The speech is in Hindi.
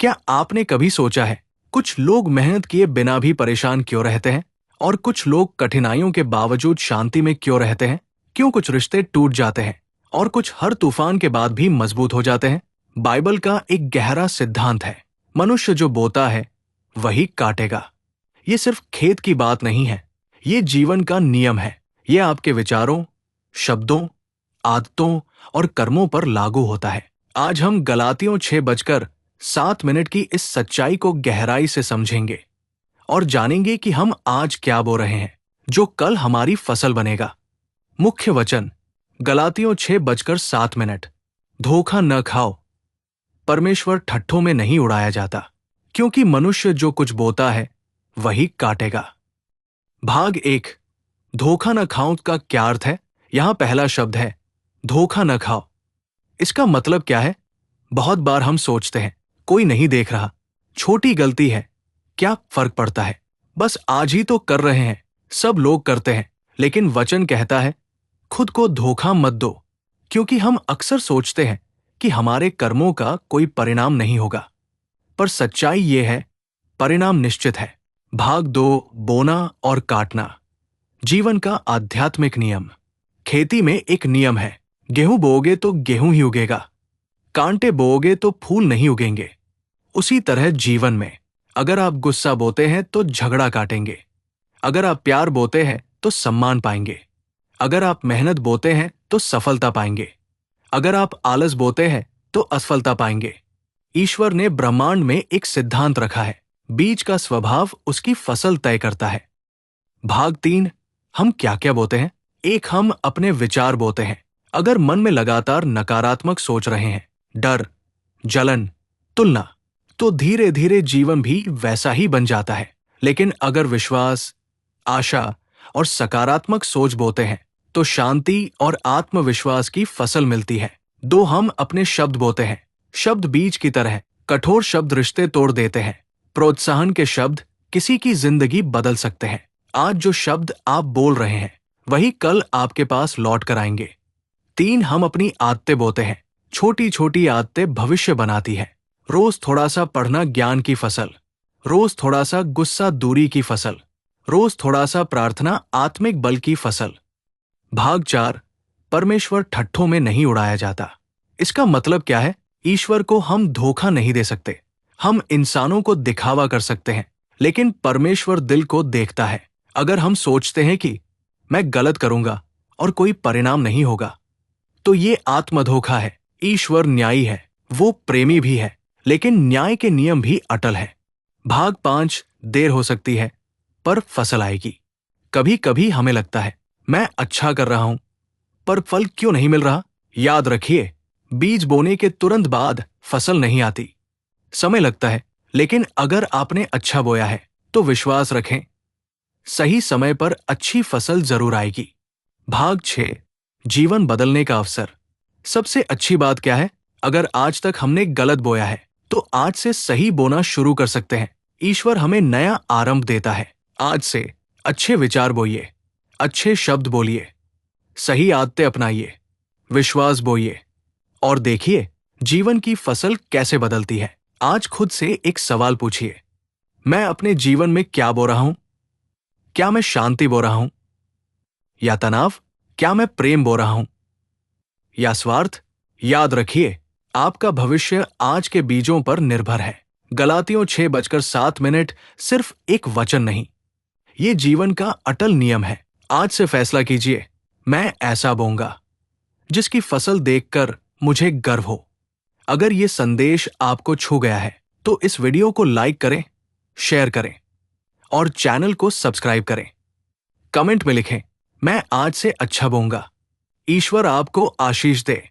क्या आपने कभी सोचा है, कुछ लोग मेहनत किए बिना भी परेशान क्यों रहते हैं और कुछ लोग कठिनाइयों के बावजूद शांति में क्यों रहते हैं? क्यों कुछ रिश्ते टूट जाते हैं और कुछ हर तूफान के बाद भी मजबूत हो जाते हैं? बाइबल का एक गहरा सिद्धांत है, मनुष्य जो बोता है वही काटेगा। ये सिर्फ खेत की बात नहीं है, ये जीवन का नियम है। ये आपके विचारों, शब्दों, आदतों और कर्मों पर लागू होता है। आज हम गलातियों 6:07 की इस सच्चाई को गहराई से समझेंगे और जानेंगे कि हम आज क्या बो रहे हैं जो कल हमारी फसल बनेगा। मुख्य वचन गलातियों 6:07। धोखा न खाओ, परमेश्वर ठट्ठों में नहीं उड़ाया जाता, क्योंकि मनुष्य जो कुछ बोता है वही काटेगा। भाग 1, धोखा न खाओ का क्या अर्थ है? यहां पहला शब्द है धोखा न खाओ। इसका मतलब क्या है? बहुत बार हम सोचते हैं कोई नहीं देख रहा, छोटी गलती है, क्या फर्क पड़ता है, बस आज ही तो कर रहे हैं, सब लोग करते हैं। लेकिन वचन कहता है खुद को धोखा मत दो, क्योंकि हम अक्सर सोचते हैं कि हमारे कर्मों का कोई परिणाम नहीं होगा, पर सच्चाई ये है परिणाम निश्चित है। भाग 2, बोना और काटना। जीवन का आध्यात्मिक नियम। खेती में एक नियम है, गेहूं बोओगे तो गेहूं ही उगेगा, कांटे बोओगे तो फूल नहीं उगेंगे। उसी तरह जीवन में अगर आप गुस्सा बोते हैं तो झगड़ा काटेंगे, अगर आप प्यार बोते हैं तो सम्मान पाएंगे, अगर आप मेहनत बोते हैं तो सफलता पाएंगे, अगर आप आलस बोते हैं तो असफलता पाएंगे। ईश्वर ने ब्रह्मांड में एक सिद्धांत रखा है, बीज का स्वभाव उसकी फसल तय करता है। भाग 3, हम क्या क्या बोते हैं? 1, हम अपने विचार बोते हैं। अगर मन में लगातार नकारात्मक सोच रहे हैं, डर, जलन, तुलना, तो धीरे धीरे जीवन भी वैसा ही बन जाता है। लेकिन अगर विश्वास, आशा और सकारात्मक सोच बोते हैं तो शांति और आत्मविश्वास की फसल मिलती है। 2, हम अपने शब्द बोते हैं। शब्द बीज की तरह, कठोर शब्द रिश्ते तोड़ देते हैं, प्रोत्साहन के शब्द किसी की जिंदगी बदल सकते हैं। आज जो शब्द आप बोल रहे हैं वही कल आपके पास लौट कर आएंगे। 3, हम अपनी आदतें बोते हैं। छोटी छोटी आदतें भविष्य बनाती है। रोज थोड़ा सा पढ़ना ज्ञान की फसल, रोज थोड़ा सा गुस्सा दूरी की फसल, रोज थोड़ा सा प्रार्थना आत्मिक बल की फसल। भाग 4, परमेश्वर ठट्ठों में नहीं उड़ाया जाता। इसका मतलब क्या है? ईश्वर को हम धोखा नहीं दे सकते। हम इंसानों को दिखावा कर सकते हैं, लेकिन परमेश्वर दिल को देखता है। अगर हम सोचते हैं कि मैं गलत करूंगा और कोई परिणाम नहीं होगा, तो ये आत्मधोखा है। ईश्वर न्यायी है, वो प्रेमी भी है, लेकिन न्याय के नियम भी अटल है। भाग 5, देर हो सकती है पर फसल आएगी। कभी कभी हमें लगता है मैं अच्छा कर रहा हूं, पर फल क्यों नहीं मिल रहा? याद रखिए, बीज बोने के तुरंत बाद फसल नहीं आती, समय लगता है। लेकिन अगर आपने अच्छा बोया है तो विश्वास रखें, सही समय पर अच्छी फसल जरूर आएगी। भाग 6, जीवन बदलने का अवसर। सबसे अच्छी बात क्या है? अगर आज तक हमने गलत बोया है तो आज से सही बोना शुरू कर सकते हैं। ईश्वर हमें नया आरंभ देता है। आज से अच्छे विचार बोइए, अच्छे शब्द बोलिए, सही आदतें अपनाइए, विश्वास बोइए और देखिए जीवन की फसल कैसे बदलती है। आज खुद से एक सवाल पूछिए, मैं अपने जीवन में क्या बो रहा हूं? क्या मैं शांति बो रहा हूं या तनाव? क्या मैं प्रेम बो रहा हूं या स्वार्थ? याद रखिए, आपका भविष्य आज के बीजों पर निर्भर है। गलातियों 6:07 सिर्फ एक वचन नहीं, ये जीवन का अटल नियम है। आज से फैसला कीजिए, मैं ऐसा बोऊंगा जिसकी फसल देखकर मुझे गर्व हो। अगर ये संदेश आपको छू गया है तो इस वीडियो को लाइक करें, शेयर करें और चैनल को सब्सक्राइब करें। कमेंट में लिखें, मैं आज से अच्छा बोऊंगा। ईश्वर आपको आशीष दे।